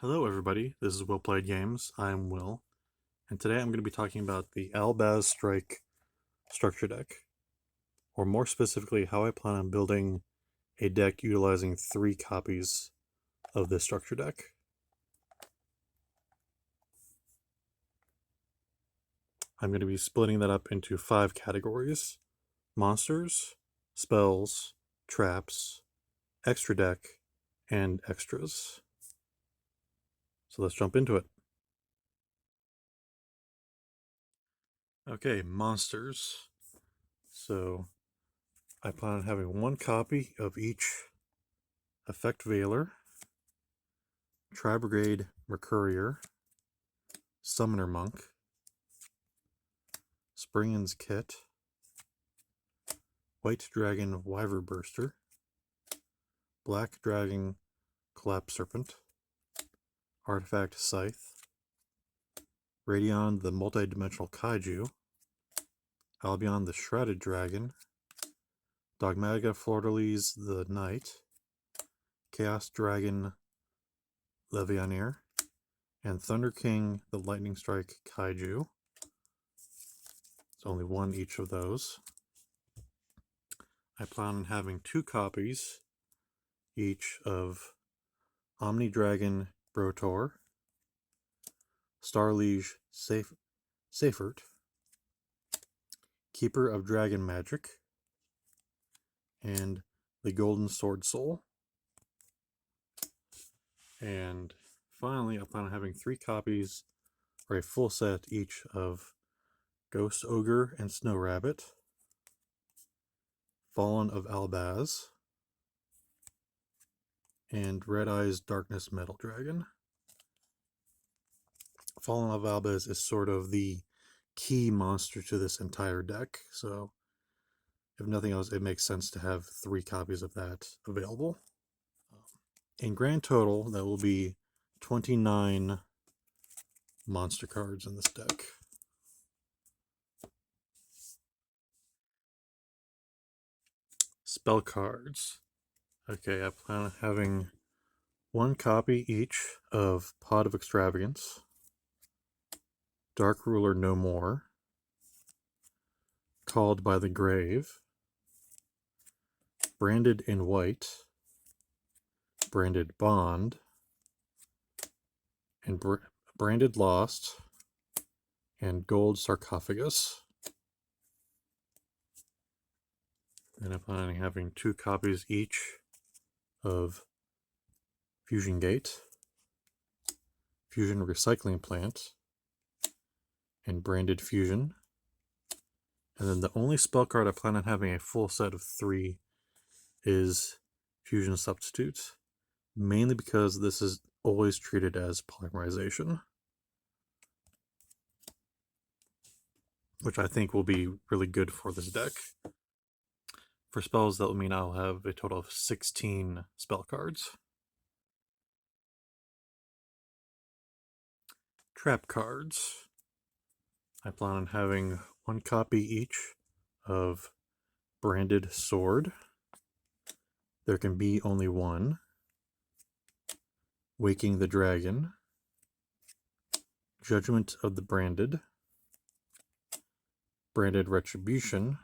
Hello everybody, this is Will Played Games. I'm Will, and today I'm going to be talking about the Albaz Strike structure deck, or more specifically, how I plan on building a deck utilizing 3 copies of this structure deck. I'm going to be splitting that up into 5 categories: monsters, spells, traps, extra deck, and extras. So let's jump into it. Okay, monsters. So I plan on having 1 copy of each Effect Veiler, Tri-Brigade Mercurier, Summoner Monk, Springin's Kit, White Dragon Wyver Burster, Black Dragon Collapse Serpent, Artifact Scythe, Radion the Multidimensional Kaiju, Albion the Shrouded Dragon, Dogmatica Flordelis the Knight, Chaos Dragon Levianeer, and Thunder King the Lightning Strike Kaiju. It's only 1 each of those. I plan on having 2 copies each of Omni Dragon Brotor, Starliege Seifert, Keeper of Dragon Magic, and the Golden Sword Soul. And finally, I plan on having 3 copies, or a full set each, of Ghost Ogre and Snow Rabbit, Fallen of Albaz, and Red Eyes Darkness Metal Dragon. Fallen of Albaz is sort of the key monster to this entire deck, so if nothing else, it makes sense to have 3 copies of that available. In grand total, that will be 29 monster cards in this deck. Spell cards. Okay, I plan on having 1 copy each of Pot of Extravagance, Dark Ruler No More, Called by the Grave, Branded in White, Branded Bond, and Branded Lost, and Gold Sarcophagus. And I'm planning on having 2 copies each of Fusion Gate, Fusion Recycling Plant, and Branded Fusion. And then the only spell card I plan on having a full set of 3 is Fusion Substitute, mainly because this is always treated as polymerization, which I think will be really good for this deck. For spells, that will mean I'll have a total of 16 spell cards. Trap cards. I plan on having 1 copy each of Branded Sword. There can be only 1. Waking the Dragon, Judgment of the Branded, Branded Retribution,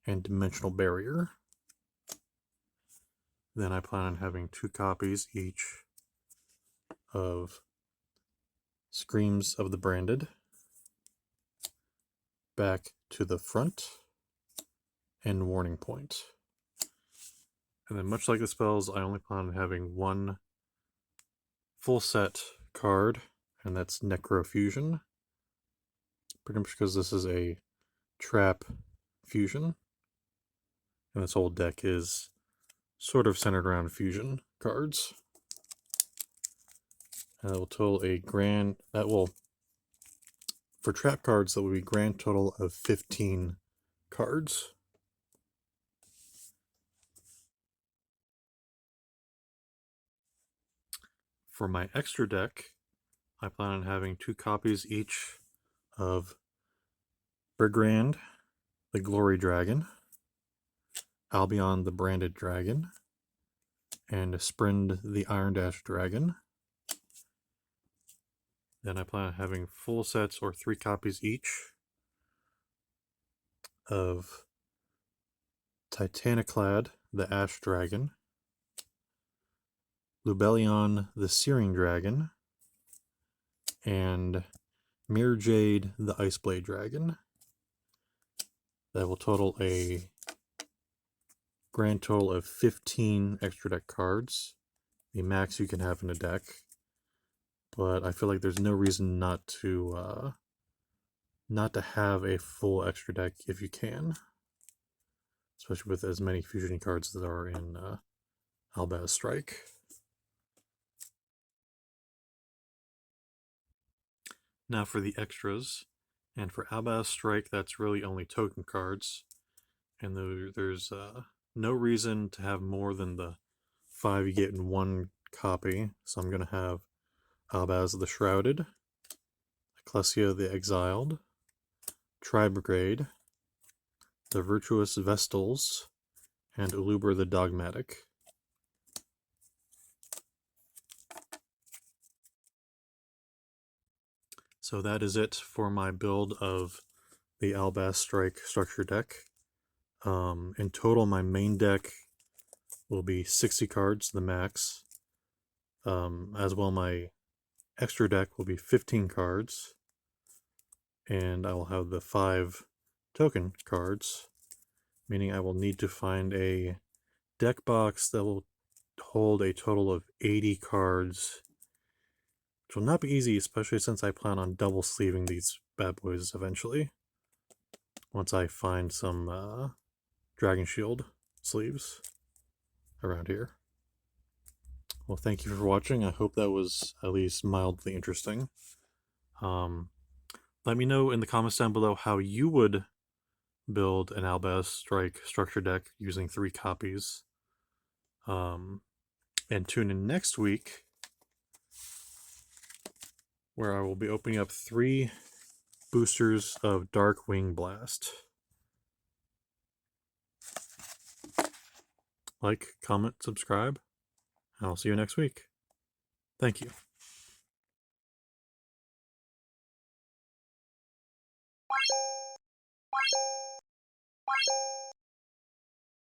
and Dimensional Barrier. Then I plan on having 2 copies each of Screams of the Branded, Back to the Front, and Warning Point. And then, much like the spells, I only plan on having 1 full set card, and that's Necrofusion. Pretty much because this is a trap fusion, and this whole deck is sort of centered around fusion cards. And that will total for trap cards, that will be a grand total of 15 cards. For my extra deck, I plan on having 2 copies each of Brigand, the Glory Dragon, Albion the Branded Dragon, and Sprind the Iron Dash Dragon. Then I plan on having full sets or 3 copies each of Titaniclad, the Ash Dragon, Lubellion, the Searing Dragon, and Mirjade, the Iceblade Dragon. That will total a grand total of 15 extra deck cards, the max you can have in a deck. But I feel like there's no reason not to have a full extra deck if you can, especially with as many fusion cards that are in Albaz Strike. Now for the extras, and for Albaz Strike, that's really only token cards, and there's no reason to have more than the 5 you get in one copy. So I'm going to have Albaz the Shrouded, Ecclesia the Exiled, Tri-Brigade, the Virtuous Vestals, and Uluber the Dogmatic. So that is it for my build of the Albaz Strike structure deck. In total, my main deck will be 60 cards, the max. As well, my extra deck will be 15 cards. And I will have the 5 token cards, meaning I will need to find a deck box that will hold a total of 80 cards, which will not be easy, especially since I plan on double sleeving these bad boys eventually, once I find some Dragon Shield sleeves around here. Well, thank you for watching. I hope that was at least mildly interesting. Let me know in the comments down below how you would build an Albaz Strike structure deck using 3 copies. And tune in next week, where I will be opening up 3 boosters of Darkwing Blast. Like, comment, subscribe, and I'll see you next week. Thank you.